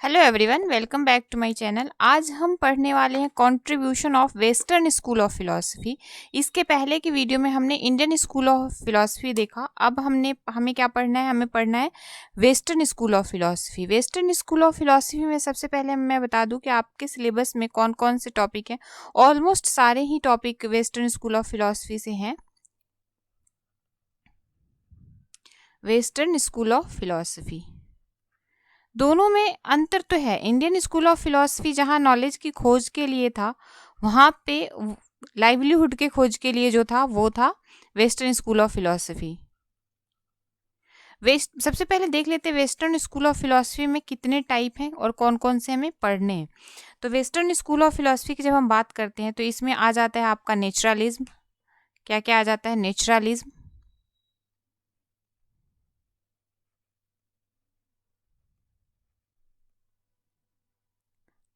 Hello everyone, welcome back to my channel. आज हम पढ़ने वाले हैं contribution of western school of philosophy. इसके पहले की वीडियो में हमने इंडियन स्कूल ऑफ फिलॉसफी देखा। अब हमें क्या पढ़ना है? हमें पढ़ना है western school of philosophy. Western school of philosophy में सबसे पहले मैं बता दूं कि आपके सिलेबस में कौन कौन से टॉपिक हैं। ऑलमोस्ट सारे ही topic western school of philosophy से हैं। वेस्टर्न स्कूल ऑफ फिलॉसफी, दोनों में अंतर तो है। इंडियन स्कूल ऑफ फिलॉसफी जहाँ नॉलेज की खोज के लिए था, वहाँ पे लाइवलीहुड के खोज के लिए जो था वो था वेस्टर्न स्कूल ऑफ फिलॉसफी। सबसे पहले देख लेते हैं वेस्टर्न स्कूल ऑफ फिलॉसफी में कितने टाइप हैं और कौन कौन से हमें पढ़ने हैं। तो वेस्टर्न स्कूल ऑफ फिलॉसफी की जब हम बात करते हैं तो इसमें आ जाता है आपका नेचुरलिज्म। क्या क्या आ जाता है? नेचुरलिज्म,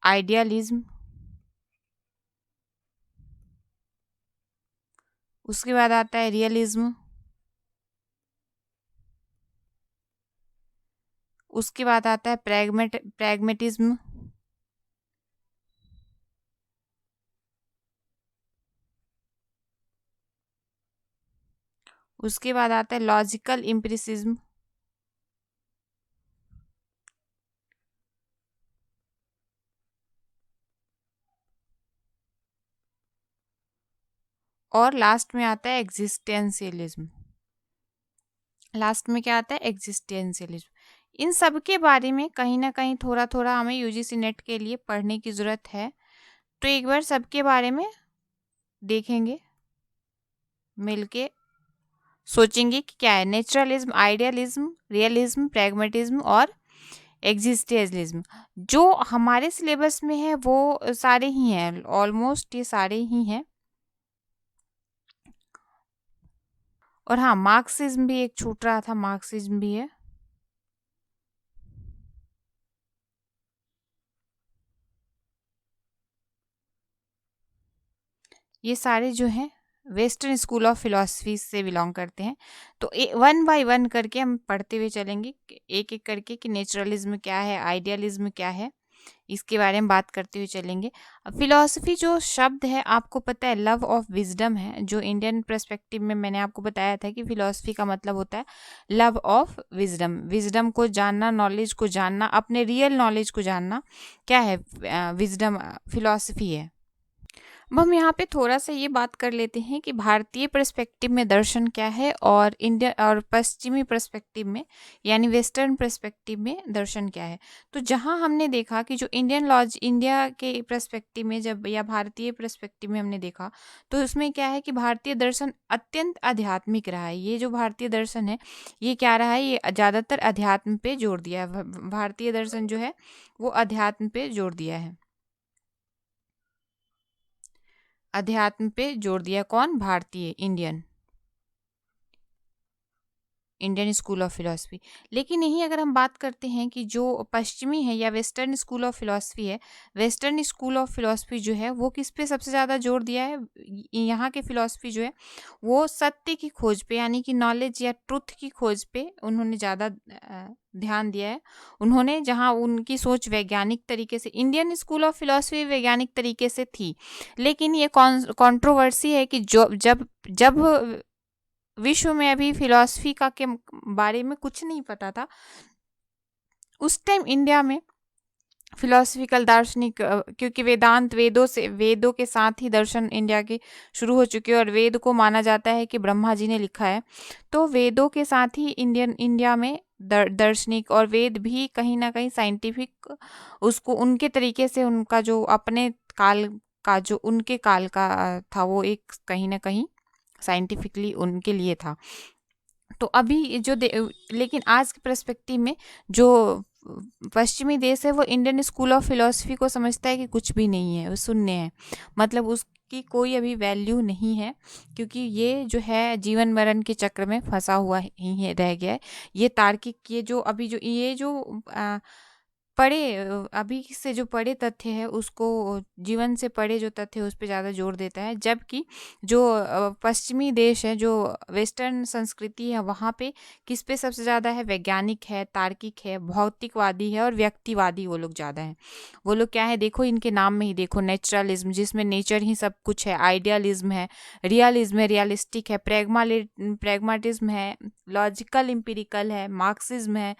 आइडियलिज्म, उसके बाद आता है रियलिज्म, उसके बाद आता है प्रैग्मेटिज्म, उसके बाद आता है लॉजिकल इम्प्रिसिज्म, और लास्ट में आता है एग्जिस्टेंशियलिज्म। लास्ट में क्या आता है? एग्जिस्टेंशियलिज्म। इन सब के बारे में कहीं ना कहीं थोड़ा थोड़ा हमें यूजीसी नेट के लिए पढ़ने की ज़रूरत है। तो एक बार सबके बारे में देखेंगे, मिलके सोचेंगे कि क्या है। नेचुरलिज्म, आइडियलिज्म, रियलिज्म, प्रैग्मेटिज्म और एग्जिस्टेंशियलिज्म जो हमारे सिलेबस में है वो सारे ही हैं। ऑलमोस्ट ये सारे ही हैं। और हाँ, मार्क्सिज्म भी एक छूट रहा था, मार्क्सिज्म भी है। ये सारे जो हैं वेस्टर्न स्कूल ऑफ फिलॉसफी से बिलोंग करते हैं। तो वन बाय वन करके हम पढ़ते हुए चलेंगे, एक एक करके कि नेचुरलिज्म क्या है, आइडियलिज्म क्या है, इसके बारे में बात करते हुए चलेंगे। फिलॉसफी जो शब्द है, आपको पता है लव ऑफ विजडम है। जो इंडियन पर्सपेक्टिव में मैंने आपको बताया था कि फिलॉसफी का मतलब होता है लव ऑफ विजडम। विजडम को जानना, नॉलेज को जानना, अपने रियल नॉलेज को जानना, क्या है? विजडम फिलॉसफी है। अब हम यहाँ पे थोड़ा सा ये बात कर लेते हैं कि भारतीय पर्सपेक्टिव में दर्शन क्या है और इंडियन और पश्चिमी पर्सपेक्टिव में, यानी वेस्टर्न पर्सपेक्टिव में दर्शन क्या है। तो जहाँ हमने देखा कि जो इंडिया के पर्सपेक्टिव में जब, या भारतीय पर्सपेक्टिव में हमने देखा, तो उसमें क्या है कि भारतीय दर्शन अत्यंत आध्यात्मिक रहा है। ये जो भारतीय दर्शन है, ये क्या रहा है? ये ज़्यादातर अध्यात्म पे जोर दिया है। भारतीय दर्शन जो है वो अध्यात्म पे जोर दिया है। अध्यात्म पे जोर दिया कौन? भारतीय, इंडियन स्कूल ऑफ फिलॉसफी। लेकिन यही अगर हम बात करते हैं कि जो पश्चिमी है या वेस्टर्न स्कूल ऑफ फिलॉसफी है, वेस्टर्न स्कूल ऑफ फिलॉसफी जो है वो किस पे सबसे ज़्यादा जोर दिया है? यहाँ के फिलॉसफी जो है वो सत्य की खोज पे, यानी कि नॉलेज या ट्रुथ की खोज पे उन्होंने ज़्यादा ध्यान दिया है। उन्होंने, जहाँ उनकी सोच वैज्ञानिक तरीके से, इंडियन स्कूल ऑफ फिलॉसफी वैज्ञानिक तरीके से थी, लेकिन ये कंट्रोवर्सी है कि जो जब जब विश्व में अभी फिलॉसफी का के बारे में कुछ नहीं पता था, उस टाइम इंडिया में फिलोसफिकल दार्शनिक, क्योंकि वेदों के साथ ही दर्शन इंडिया के शुरू हो चुके हैं और वेद को माना जाता है कि ब्रह्मा जी ने लिखा है। तो वेदों के साथ ही इंडिया में दार्शनिक और वेद भी कहीं ना कहीं साइंटिफिक, उसको उनके तरीके से, उनका जो अपने काल का, जो उनके काल का था, वो एक कहीं ना कहीं साइंटिफिकली उनके लिए था। तो अभी लेकिन आज के पर्सपेक्टिव में जो पश्चिमी देश है वो इंडियन स्कूल ऑफ फिलॉसफी को समझता है कि कुछ भी नहीं है, वो शून्य है, मतलब उसकी कोई अभी वैल्यू नहीं है, क्योंकि ये जो है जीवन मरण के चक्र में फंसा हुआ ही रह गया है। ये तार्किक, ये जो अभी जो ये जो अभी से जो पढ़े तथ्य है उसको जीवन से पढ़े जो तथ्य है उस पे ज़्यादा जोर देता है, जबकि जो पश्चिमी देश है, जो वेस्टर्न संस्कृति है, वहाँ पे किस पे सबसे ज़्यादा है? वैज्ञानिक है, तार्किक है, भौतिकवादी है और व्यक्तिवादी वो लोग ज़्यादा हैं। वो लोग क्या है, देखो इनके नाम में ही देखो, नेचुरलिज्म जिसमें नेचर ही सब कुछ है, आइडियलिज्म है, रियलिज्म है, रियलिस्टिक है, प्रेगमाटिज्म है, लॉजिकल इम्पिरिकल है, मार्क्सिज्म है,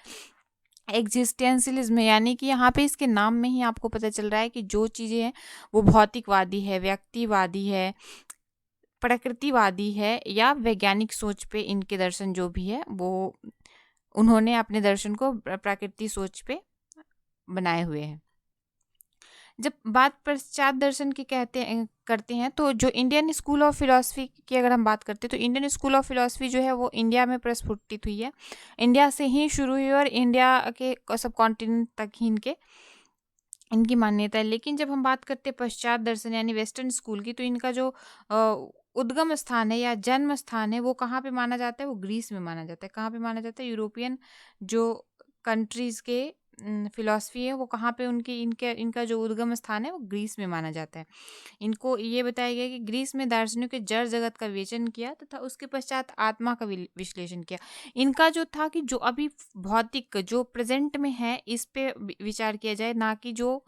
एग्जिस्टेंशियलिज्म है। यानी कि यहाँ पे इसके नाम में ही आपको पता चल रहा है कि जो चीज़ें हैं वो भौतिकवादी है, व्यक्तिवादी है, प्रकृतिवादी है, या वैज्ञानिक सोच पे इनके दर्शन जो भी है वो उन्होंने अपने दर्शन को प्रकृति सोच पे बनाए हुए हैं। जब बात पश्चात दर्शन की करते हैं, तो जो इंडियन स्कूल ऑफ फिलॉसफी की अगर हम बात करते हैं, तो इंडियन स्कूल ऑफ फिलॉसफी जो है वो इंडिया में प्रस्फुटित हुई है, इंडिया से ही शुरू हुई और इंडिया के सब कॉन्टिनेंट तक ही इनकी मान्यता है। लेकिन जब हम बात करते हैं पश्चात दर्शन यानी वेस्टर्न स्कूल की, तो इनका जो उद्गम स्थान है या जन्म स्थान है वो कहाँ पे माना जाता है? वो ग्रीस में माना जाता है। कहाँ पे माना जाता है? यूरोपियन जो कंट्रीज़ के फिलॉसफी है वो कहाँ पे इनका जो उद्गम स्थान है वो ग्रीस में माना जाता है। इनको ये बताया गया कि ग्रीस में दार्शनिकों के जड़ जगत का विवेचन किया तथा उसके पश्चात आत्मा का विश्लेषण किया। इनका जो था कि जो अभी भौतिक जो प्रेजेंट में है इस पे विचार किया जाए, ना कि जो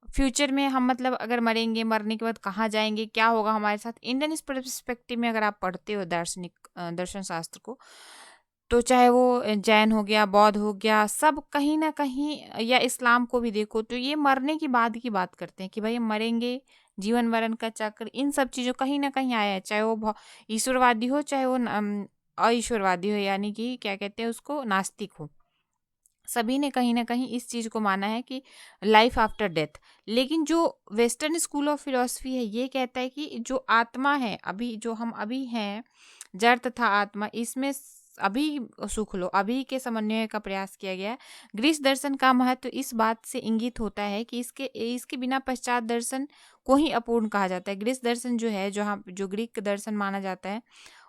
फ्यूचर में हम मतलब अगर मरेंगे, मरने के बाद कहाँ जाएंगे, क्या होगा हमारे साथ। इंडियन इस पर्सपेक्टिव में अगर आप पढ़ते हो दर्शन शास्त्र को, तो चाहे वो जैन हो गया, बौद्ध हो गया, सब कहीं ना कहीं, या इस्लाम को भी देखो, तो ये मरने की बाद की बात करते हैं कि भाई हम मरेंगे, जीवन मरण का चक्र, इन सब चीज़ों कहीं ना कहीं आया है। चाहे वो ईश्वरवादी हो, चाहे वो अईश्वरवादी हो, यानी कि क्या कहते हैं उसको, नास्तिक हो, सभी ने कहीं ना कहीं इस चीज़ को माना है कि लाइफ आफ्टर डेथ। लेकिन जो वेस्टर्न स्कूल ऑफ फिलॉसफी है ये कहता है कि जो आत्मा है, अभी जो हम अभी हैं, जड़ तथा आत्मा, इसमें अभी सुख लो, अभी के समन्वय का प्रयास किया गया है। ग्रीस दर्शन का महत्व इस बात से इंगित होता है कि इसके इसके बिना पश्चात दर्शन को ही अपूर्ण कहा जाता है। ग्रीस दर्शन जो है, जो ग्रीक दर्शन माना जाता है,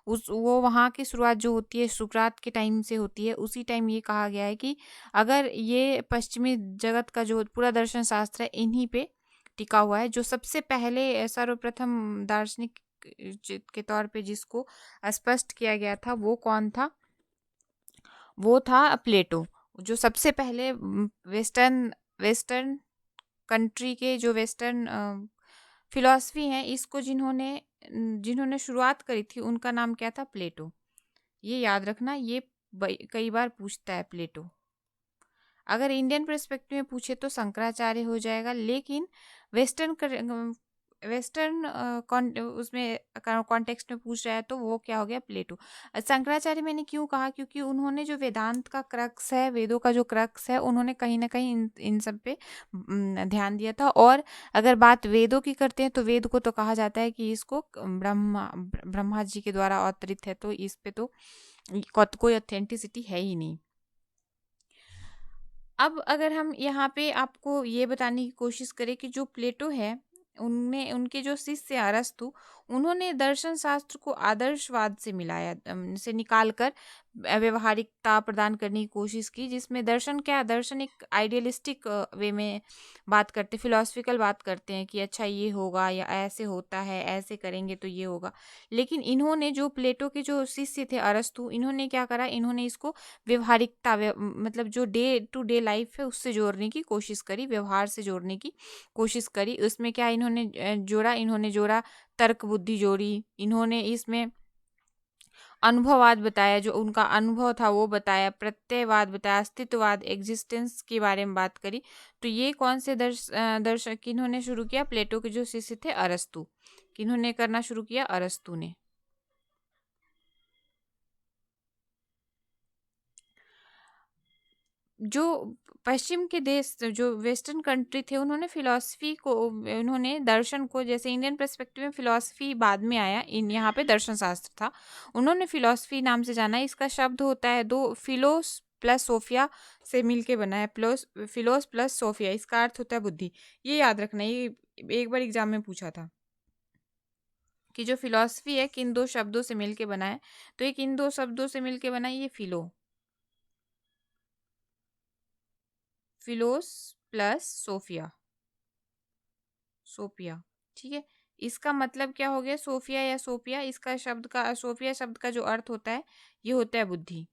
उस वो वहाँ की शुरुआत जो होती है सुकरात के टाइम से होती है। उसी टाइम ये कहा गया है कि अगर ये पश्चिमी जगत का जो पूरा दर्शन शास्त्र है इन्हीं पे टिका हुआ है। जो सबसे पहले सर्वप्रथम दार्शनिक के तौर पे जिसको स्पष्ट किया गया था वो कौन था? वो था प्लेटो। जो सबसे पहले वेस्टर्न वेस्टर्न कंट्री के जो वेस्टर्न फिलॉसफी हैं, इसको जिन्होंने जिन्होंने शुरुआत करी थी उनका नाम क्या था? प्लेटो। ये याद रखना, ये कई बार पूछता है प्लेटो। अगर इंडियन पर्सपेक्टिव में पूछे तो शंकराचार्य हो जाएगा, लेकिन वेस्टर्न उसमें कॉन्टेक्स्ट में पूछ रहा है तो वो क्या हो गया? प्लेटो। शंकराचार्य मैंने क्यों कहा? क्योंकि उन्होंने जो वेदांत का क्रक्स है, वेदों का जो क्रक्स है, उन्होंने कहीं ना कहीं इन सब पे ध्यान दिया था। और अगर बात वेदों की करते हैं तो वेद को तो कहा जाता है कि इसको ब्रह्मा जी के द्वारा अवतरित है, तो इस पे तो कोई ऑथेंटिसिटी है ही नहीं। अब अगर हम यहाँ पे आपको ये बताने की कोशिश करें कि जो प्लेटो है, उनने उनके जो शिष्य अरस्तु, उन्होंने दर्शन शास्त्र को आदर्शवाद से मिलाया, से निकाल कर व्यवहारिकता प्रदान करने की कोशिश की, जिसमें दर्शन क्या, दर्शन एक आइडियलिस्टिक वे में बात करते, फिलोसफिकल बात करते हैं कि अच्छा ये होगा या ऐसे होता है, ऐसे करेंगे तो ये होगा। लेकिन इन्होंने जो प्लेटो के जो शिष्य थे अरस्तु, इन्होंने क्या करा, इन्होंने इसको व्यवहारिकता मतलब जो डे टू डे लाइफ है उससे जोड़ने की कोशिश करी, व्यवहार से जोड़ने की कोशिश करी। उसमें क्या इन्होंने जोड़ा तर्क बुद्धि जोड़ी, इन्होंने इसमें अनुभववाद बताया, जो उनका अनुभव था वो बताया, प्रत्ययवाद बताया, अस्तित्ववाद, एग्जिस्टेंस के बारे में बात करी। तो ये कौन से दर्शक किन्होंने शुरू किया? प्लेटो के जो शिष्य थे अरस्तु। किन्होंने करना शुरू किया? अरस्तु ने। जो पश्चिम के देश, जो वेस्टर्न कंट्री थे, उन्होंने दर्शन को, जैसे इंडियन पर्सपेक्टिव में फिलॉसफी बाद में आया, इन यहाँ पे दर्शन शास्त्र था, उन्होंने फिलॉसफी नाम से जाना। इसका शब्द होता है दो, फिलोस प्लस सोफिया से मिलके बना है, फिलोस प्लस सोफिया, इसका अर्थ होता है बुद्धि। ये याद रखना, ये एक बार एग्जाम में पूछा था कि जो फिलॉसफी है किन दो शब्दों से मिलके बना है, तो ये किन दो शब्दों से मिलके बना है? ये फिलोस प्लस सोफिया, सोफिया, ठीक है। इसका मतलब क्या हो गया, सोफिया या सोफिया, इसका शब्द का, सोफिया शब्द का जो अर्थ होता है ये होता है बुद्धि।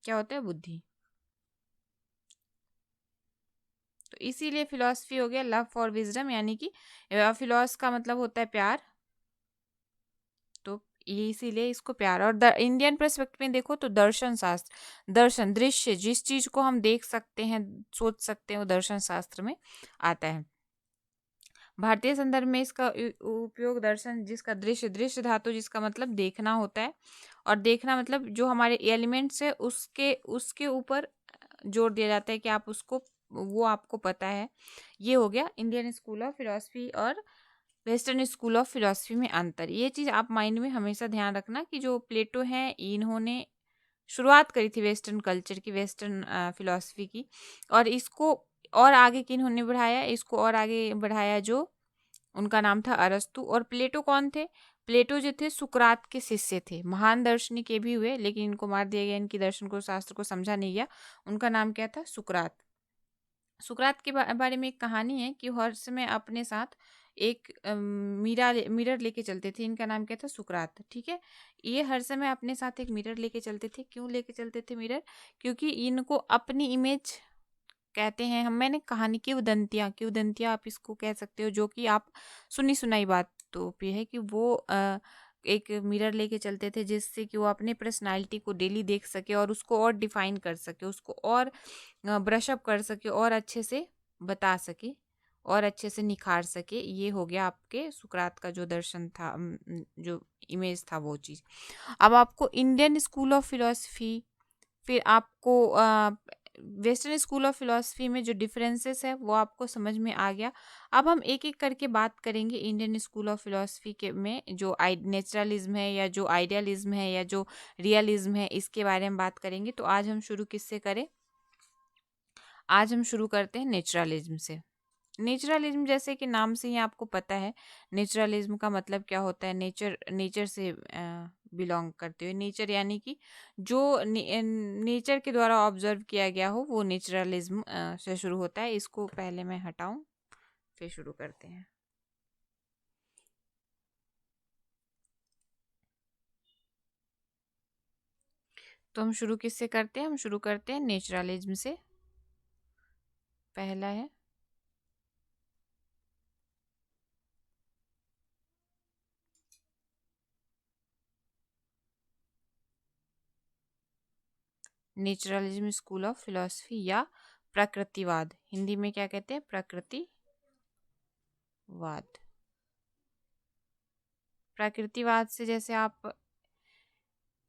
क्या होता है, बुद्धि। तो इसीलिए फिलॉसफी हो गया लव फॉर विजडम, यानी कि फिलॉस का मतलब होता है प्यार, तो ये इसीलिए इसको प्यार। और इंडियन पर्सपेक्टिव में देखो तो दर्शन शास्त्र, दर्शन दृश्य, जिस चीज को हम देख सकते हैं, सोच सकते हैं, वो दर्शन शास्त्र में आता है। भारतीय संदर्भ में इसका उपयोग दर्शन, जिसका दृश्य, दृश्य धातु जिसका मतलब देखना होता है, और देखना मतलब जो हमारे एलिमेंट्स है उसके उसके ऊपर जोर दिया जाता है कि आप उसको, वो आपको पता है। ये हो गया इंडियन स्कूल ऑफ फिलोसफी और वेस्टर्न स्कूल ऑफ फिलोसफी में अंतर। ये चीज़ आप माइंड में हमेशा ध्यान रखना कि जो प्लेटो हैं इन्होंने शुरुआत करी थी वेस्टर्न कल्चर की, वेस्टर्न फिलोसफी की, और इसको और आगे किन्होंने बढ़ाया, इसको और आगे बढ़ाया जो उनका नाम था अरस्तु। और प्लेटो कौन थे, प्लेटो जो थे सुकरात के शिष्य थे, महान दार्शनिक ये भी हुए लेकिन इनको मार दिया गया, इनकी दर्शन को, शास्त्र को समझा नहीं गया। उनका नाम क्या था, सुकरात। सुकरात के बारे में एक कहानी है कि हर समय अपने साथ एक मिरर लेके चलते थे। इनका नाम क्या था, सुकरात, ठीक है। ये हर समय अपने साथ एक मिरर लेके चलते थे। क्यों लेके चलते थे मिरर, क्योंकि इनको अपनी इमेज कहते हैं हम, मैंने कहानी की उदंतियाँ, की उदंतियाँ आप इसको कह सकते हो, जो कि आप सुनी सुनाई बात तो पे है कि वो एक मिरर लेके चलते थे जिससे कि वो अपने पर्सनालिटी को डेली देख सके और उसको और डिफाइन कर सके, उसको और ब्रश अप कर सके, और अच्छे से बता सके, और अच्छे से निखार सके। ये हो गया आपके सुकरात का जो दर्शन था, जो इमेज था, वो चीज़। अब आपको इंडियन स्कूल ऑफ फिलोसफी, फिर आपको वेस्टर्न स्कूल ऑफ फिलोसफी में जो डिफरेंसेस है वो आपको समझ में आ गया। अब हम एक एक करके बात करेंगे इंडियन स्कूल ऑफ फिलोसफी के में जो नेचुरलिज्म है, या जो आइडियलिज्म है, या जो रियलिज्म है, इसके बारे में बात करेंगे। तो आज हम शुरू किससे करें, आज हम शुरू करते हैं नेचुरलिज्म से। नेचुरलिज्म जैसे कि नाम से ही आपको पता है, नेचुरलिज्म का मतलब क्या होता है, नेचर, नेचर से बिलोंग करते हुए, नेचर यानी कि जो नेचर के द्वारा ऑब्जर्व किया गया हो, वो नेचुरलिज्म से शुरू होता है। इसको पहले मैं हटाऊं, फिर शुरू करते हैं। तो हम शुरू किससे करते हैं, हम शुरू करते हैं नेचुरलिज्म से। पहला है नेचुरलिज्म स्कूल ऑफ फिलोसफी, या प्रकृतिवाद, हिंदी में क्या कहते हैं, प्रकृतिवाद। प्रकृतिवाद से जैसे आप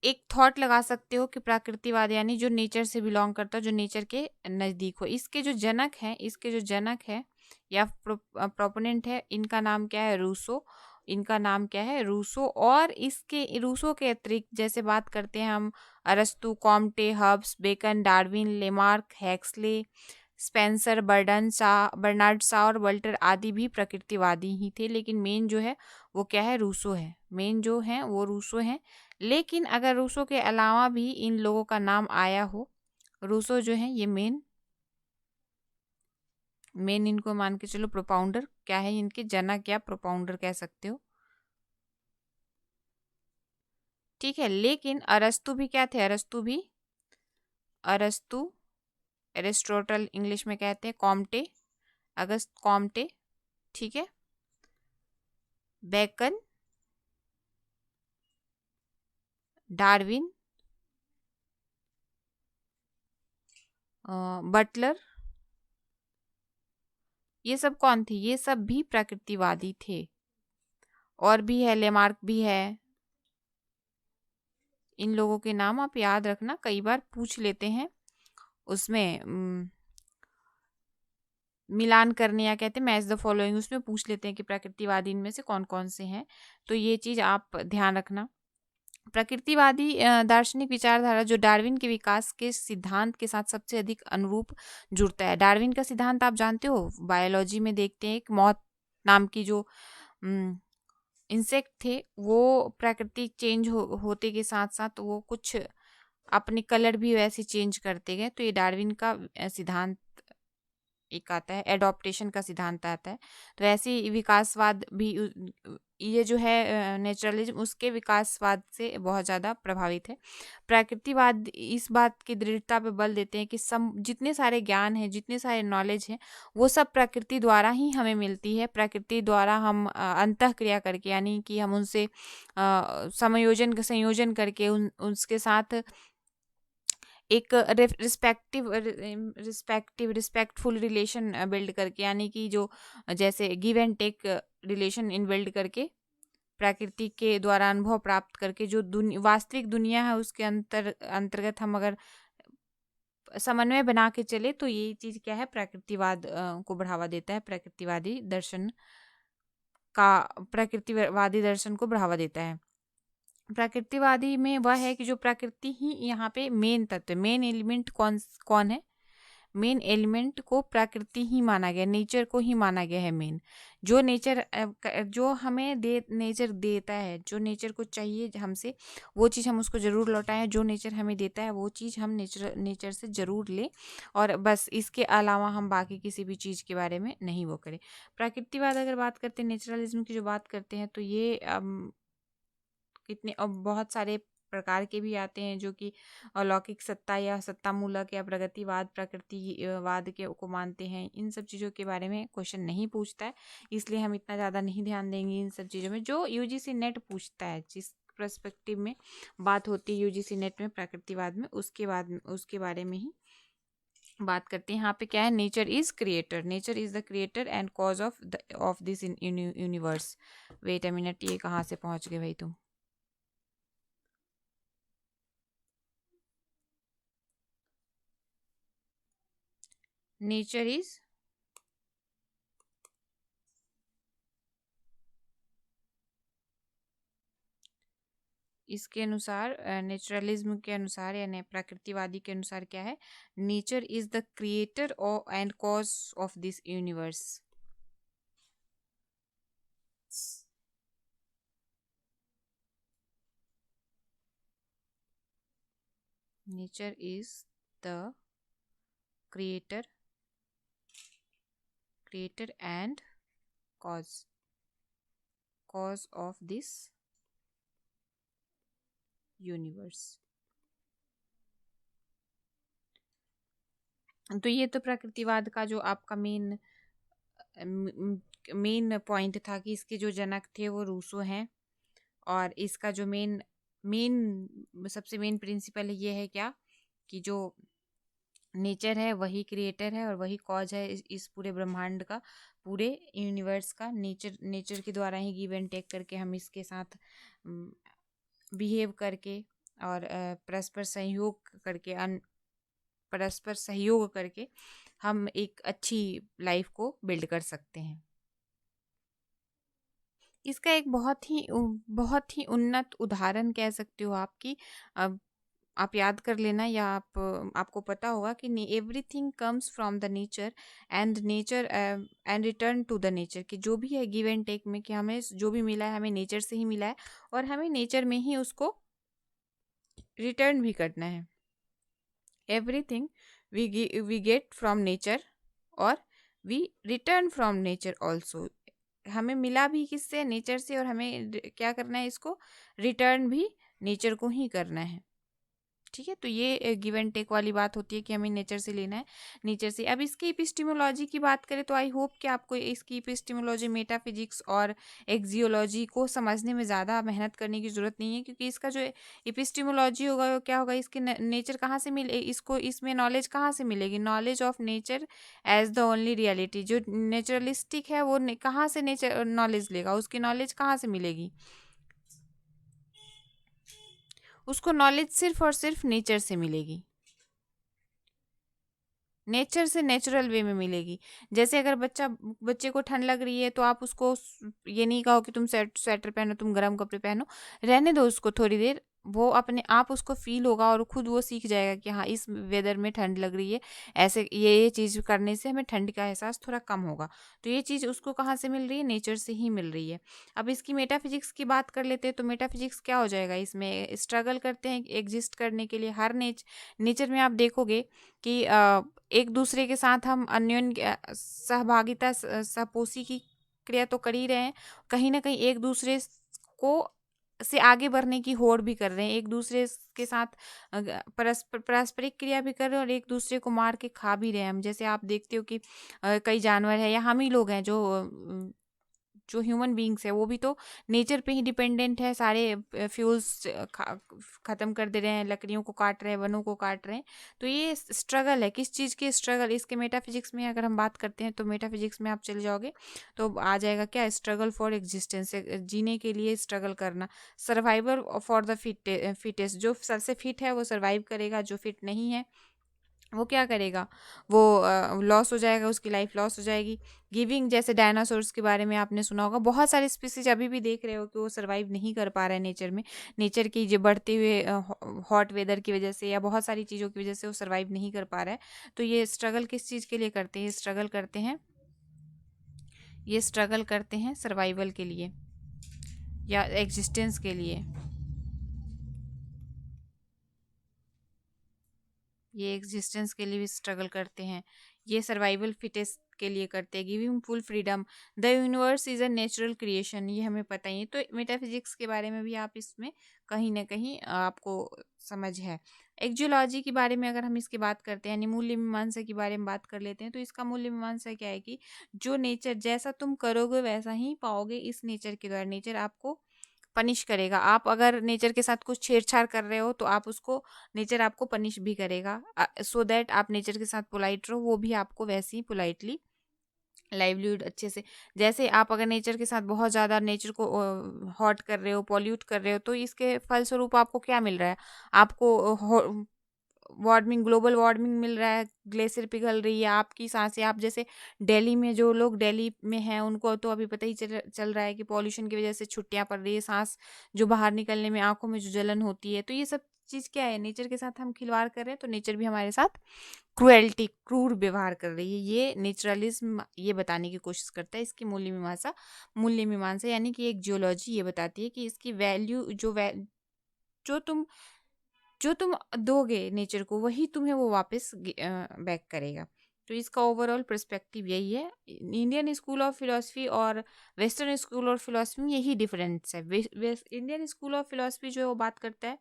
एक थॉट लगा सकते हो कि प्रकृतिवाद यानी जो नेचर से बिलोंग करता है, जो नेचर के नज़दीक हो। इसके जो जनक हैं, इसके जो जनक है या प्रोपोनेंट है, इनका नाम क्या है, रूसो। इनका नाम क्या है, रूसो। और इसके रूसो के अतिरिक्त जैसे बात करते हैं हम, अरस्तु, Comte, Hobbes, Bacon, Darwin, Lamarck, Huxley, Spencer, Bernard Shaw और वल्टर आदि भी प्रकृतिवादी ही थे। लेकिन मेन जो है वो क्या है, रूसो है। मेन जो है वो रूसो है। लेकिन अगर रूसो के अलावा भी इन लोगों का नाम आया हो, रूसो जो है ये मेन मेन इनको मान के चलो प्रोपाउंडर क्या है, इनके जनक या प्रोपाउंडर कह सकते हो, ठीक है। लेकिन अरस्तु भी क्या थे, अरस्तु एरिस्टोटल इंग्लिश में कहते हैं, कॉम्टे, अगस्त कॉम्टे, ठीक है, बेकन, डार्विन, बटलर, ये सब कौन थे, ये सब भी प्रकृतिवादी थे। और भी है, लेमार्क भी है। इन लोगों के नाम आप याद रखना, कई बार पूछ लेते हैं उसमें मिलान करने, या कहते हैं मैच द फॉलोइंग, उसमें पूछ लेते हैं कि प्रकृतिवादी इनमें से कौन कौन से हैं। तो ये चीज़ आप ध्यान रखना। प्रकृतिवादी दार्शनिक विचारधारा जो डार्विन के विकास के सिद्धांत के साथ सबसे अधिक अनुरूप जुड़ता है। डार्विन का सिद्धांत आप जानते हो, बायोलॉजी में देखते हैं, एक मौत नाम की जो इंसेक्ट थे, वो प्रकृति चेंज होते के साथ साथ वो कुछ अपने कलर भी वैसे चेंज करते गए। तो ये डार्विन का सिद्धांत एक आता है, एडॉप्टेशन का सिद्धांत आता है। तो ऐसे ही विकासवाद भी ये जो है नेचुरलिज्म उसके विकासवाद से बहुत ज़्यादा प्रभावित है। प्रकृतिवाद इस बात की दृढ़ता पे बल देते हैं कि सम जितने सारे ज्ञान हैं, जितने सारे नॉलेज हैं, वो सब प्रकृति द्वारा ही हमें मिलती है। प्रकृति द्वारा हम अंतःक्रिया करके, यानी कि हम उनसे संयोजन करके उसके साथ एक रिस्पेक्टफुल रिलेशन बिल्ड करके, यानी कि जो जैसे give and take relation in build करके, प्रकृति के द्वारा अनुभव प्राप्त करके जो वास्तविक दुनिया है उसके अंतर्गत हम अगर समन्वय बना के चले, तो ये चीज क्या है, प्रकृतिवाद को बढ़ावा देता है। प्रकृतिवादी दर्शन को बढ़ावा देता है। प्रकृतिवादी में वह है कि जो प्रकृति ही यहाँ पे मेन तत्व, मेन एलिमेंट कौन कौन है, मेन एलिमेंट को प्रकृति ही माना गया, नेचर को ही माना गया है मेन। जो नेचर जो हमें नेचर देता है, जो नेचर को चाहिए हमसे, वो चीज़ हम उसको ज़रूर लौटाएं। जो नेचर हमें देता है वो चीज़ हम नेचर से ज़रूर लें, और बस इसके अलावा हम बाकी किसी भी चीज़ के बारे में नहीं वो करें। प्रकृतिवाद अगर बात करते हैं, नेचुरलिज्म की जो बात करते हैं, तो ये कितने बहुत सारे प्रकार के भी आते हैं, जो कि अलौकिक सत्ता या सत्तामूलक या प्रगतिवाद, प्रकृतिवाद के को मानते हैं। इन सब चीज़ों के बारे में क्वेश्चन नहीं पूछता है, इसलिए हम इतना ज़्यादा नहीं ध्यान देंगे इन सब चीज़ों में। जो यूजीसी नेट पूछता है, जिस पर्सपेक्टिव में बात होती है यूजीसी नेट में प्रकृतिवाद में, उसके बारे में ही बात करते हैं। यहाँ पे क्या है, nature is creator, nature is the creator and cause of this universe. Wait a minute, ये कहाँ से पहुंच गए भाई तुम? नेचर इज, इसके अनुसार, नेचुरलिज्म के अनुसार यानी प्रकृतिवादी के अनुसार क्या है, nature is the creator and cause of this universe. Nature is the creator and cause of this universe. तो ये तो प्रकृतिवाद का जो आपका मेन पॉइंट था कि इसके जो जनक थे वो रूसो हैं, और इसका जो मेन सबसे मेन प्रिंसिपल ये है क्या, कि जो नेचर है वही क्रिएटर है और वही कॉज है इस पूरे ब्रह्मांड का, पूरे यूनिवर्स का। नेचर के द्वारा ही गिव एंड टेक करके हम इसके साथ बिहेव करके और परस्पर सहयोग करके हम एक अच्छी लाइफ को बिल्ड कर सकते हैं। इसका एक बहुत ही उन्नत उदाहरण कह सकते हो आप, कि आप याद कर लेना, या आपको पता होगा कि everything comes from the nature and return to the nature, कि जो भी है गिव एंड टेक में, कि हमें जो भी मिला है हमें नेचर से ही मिला है, और हमें नेचर में ही उसको रिटर्न भी करना है। Everything we get from nature और we return from nature also. हमें मिला भी किससे, नेचर से, और हमें क्या करना है, इसको रिटर्न भी नेचर को ही करना है। ठीक है, तो ये गिव एंड टेक वाली बात होती है कि हमें नेचर से लेना है, नेचर से। अब इसकी एपिस्टेमोलॉजी की बात करें तो आई होप कि आपको इसकी एपिस्टेमोलॉजी, मेटाफिजिक्स और एक्सियोलॉजी को समझने में ज़्यादा मेहनत करने की ज़रूरत नहीं है, क्योंकि इसका जो एपिस्टेमोलॉजी होगा वो क्या होगा, इसके नेचर कहाँ से मिले, इसको इसमें नॉलेज कहाँ से मिलेगी, knowledge of nature as the only reality. जो नेचुरलिस्टिक है वो कहाँ से नेचर नॉलेज लेगा, उसकी नॉलेज कहाँ से मिलेगी, उसको नॉलेज सिर्फ और सिर्फ नेचर से मिलेगी, नेचर से नेचुरल वे में मिलेगी। जैसे अगर बच्चे को ठंड लग रही है तो आप उसको ये नहीं कहो कि तुम स्वेटर पहनो, तुम गर्म कपड़े पहनो, रहने दो उसको थोड़ी देर, वो अपने आप उसको फ़ील होगा और खुद वो सीख जाएगा कि हाँ, इस वेदर में ठंड लग रही है, ऐसे ये चीज़ करने से हमें ठंड का एहसास थोड़ा कम होगा। तो ये चीज़ उसको कहाँ से मिल रही है? नेचर से ही मिल रही है। अब इसकी मेटाफिज़िक्स की बात कर लेते हैं, तो मेटाफिज़िक्स क्या हो जाएगा इसमें? स्ट्रगल करते हैं एग्ज़िस्ट करने के लिए। हर नेचर में आप देखोगे कि एक दूसरे के साथ हम अन्योन्य सहभागिता सपोसी की क्रिया तो कर ही रहे हैं, कहीं न कहीं एक दूसरे को से आगे बढ़ने की होड़ भी कर रहे हैं, एक दूसरे के साथ पारस्परिक क्रिया भी कर रहे हैं और एक दूसरे को मार के खा भी रहे हैं हम। जैसे आप देखते हो कि कई जानवर है या हम ही लोग हैं जो ह्यूमन बीइंग्स है, वो भी तो नेचर पे ही डिपेंडेंट है। सारे फ्यूल्स खत्म कर दे रहे हैं, लकड़ियों को काट रहे हैं, वनों को काट रहे हैं। तो ये स्ट्रगल है, किस चीज़ की स्ट्रगल? इसके मेटाफिजिक्स में अगर हम बात करते हैं, तो मेटाफिजिक्स में आप चले जाओगे तो आ जाएगा क्या? स्ट्रगल फॉर एग्जिस्टेंस, जीने के लिए स्ट्रगल करना। सर्वाइवल फॉर द फिटेस्ट, जो सबसे फिट है वो सर्वाइव करेगा, जो फिट नहीं है वो क्या करेगा? वो लॉस हो जाएगा, उसकी लाइफ लॉस हो जाएगी। गिविंग, जैसे डायनासोर्स के बारे में आपने सुना होगा, बहुत सारे स्पीसीज अभी भी देख रहे हो कि वो सर्वाइव नहीं कर पा रहे हैं नेचर में। नेचर की जो बढ़ते हुए हॉट वेदर की वजह से या बहुत सारी चीज़ों की वजह से वो सर्वाइव नहीं कर पा रहा है। तो ये स्ट्रगल किस चीज़ के लिए करते हैं? ये स्ट्रगल करते हैं सर्वाइवल के लिए या एग्जिस्टेंस के लिए। ये एग्जिस्टेंस के लिए भी स्ट्रगल करते हैं, ये सर्वाइवल फिटेस्ट के लिए करते हैं। Giving full freedom, the universe is a natural creation, ये हमें पता ही है। तो मेटाफिजिक्स के बारे में भी आप इसमें कहीं ना कहीं आपको समझ है। एक्जियोलॉजी के बारे में अगर हम इसकी बात करते हैं, यानी मूल्य मीमांसा के बारे में बात कर लेते हैं, तो इसका मूल्य मीमांसा क्या है कि जो नेचर जैसा तुम करोगे वैसा ही पाओगे। इस नेचर के द्वारा नेचर आपको पनिश करेगा। आप अगर नेचर के साथ कुछ छेड़छाड़ कर रहे हो तो आप उसको नेचर आपको पनिश भी करेगा, सो दैट आप नेचर के साथ पोलाइट रहो, वो भी आपको वैसे ही पोलाइटली लाइवलीहुड अच्छे से। जैसे आप अगर नेचर के साथ बहुत ज़्यादा नेचर को हॉट कर रहे हो, पॉल्यूट कर रहे हो, तो इसके फलस्वरूप आपको क्या मिल रहा है? आपको वार्मिंग, ग्लोबल वार्मिंग मिल रहा है, ग्लेशियर पिघल रही है, आपकी सांसें, आप जैसे दिल्ली में जो लोग दिल्ली में हैं उनको तो अभी पता ही चल रहा है कि पॉल्यूशन की वजह से छुट्टियां पड़ रही है, सांस जो बाहर निकलने में आंखों में जो जलन होती है। तो ये सब चीज़ क्या है? नेचर के साथ हम खिलवाड़ कर रहे हैं, तो नेचर भी हमारे साथ क्रूर व्यवहार कर रही है। ये नेचुरलिज्म ये बताने की कोशिश करता है। इसकी मूल्य मीमांसा यानी कि एक जियोलॉजी ये बताती है कि इसकी वैल्यू जो तुम जो तुम दोगे नेचर को, वही तुम्हें वो वापस बैक करेगा। तो इसका ओवरऑल पर्सपेक्टिव यही है। इंडियन स्कूल ऑफ फिलॉसफी और वेस्टर्न स्कूल ऑफ फिलॉसफी में यही डिफरेंस है। इंडियन स्कूल ऑफ फिलॉसफी जो है वो बात करता है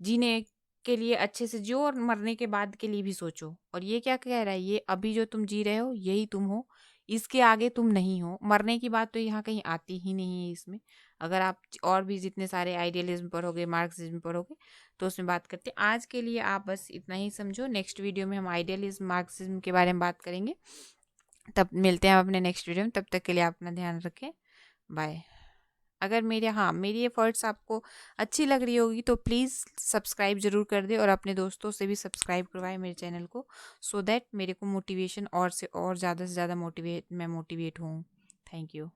जीने के लिए अच्छे से जियो और मरने के बाद के लिए भी सोचो। और ये क्या कह रहा है? ये अभी जो तुम जी रहे हो यही तुम हो, इसके आगे तुम नहीं हो। मरने की बात तो यहाँ कहीं आती ही नहीं है इसमें। अगर आप और भी जितने सारे आइडियलिज्म पढ़ोगे, मार्क्सिज्म पढ़ोगे, तो उसमें बात करते हैं। आज के लिए आप बस इतना ही समझो। नेक्स्ट वीडियो में हम आइडियलिज्म, मार्क्सिज्म के बारे में बात करेंगे। तब मिलते हैं हम अपने नेक्स्ट वीडियो में। तब तक के लिए आप अपना ध्यान रखें। बाय। अगर मेरी एफर्ट्स आपको अच्छी लग रही होगी तो प्लीज़ सब्सक्राइब ज़रूर कर दें और अपने दोस्तों से भी सब्सक्राइब करवाएं मेरे चैनल को, सो दैट मेरे को मोटिवेशन और से ज़्यादा मोटिवेट हूँ। Thank you.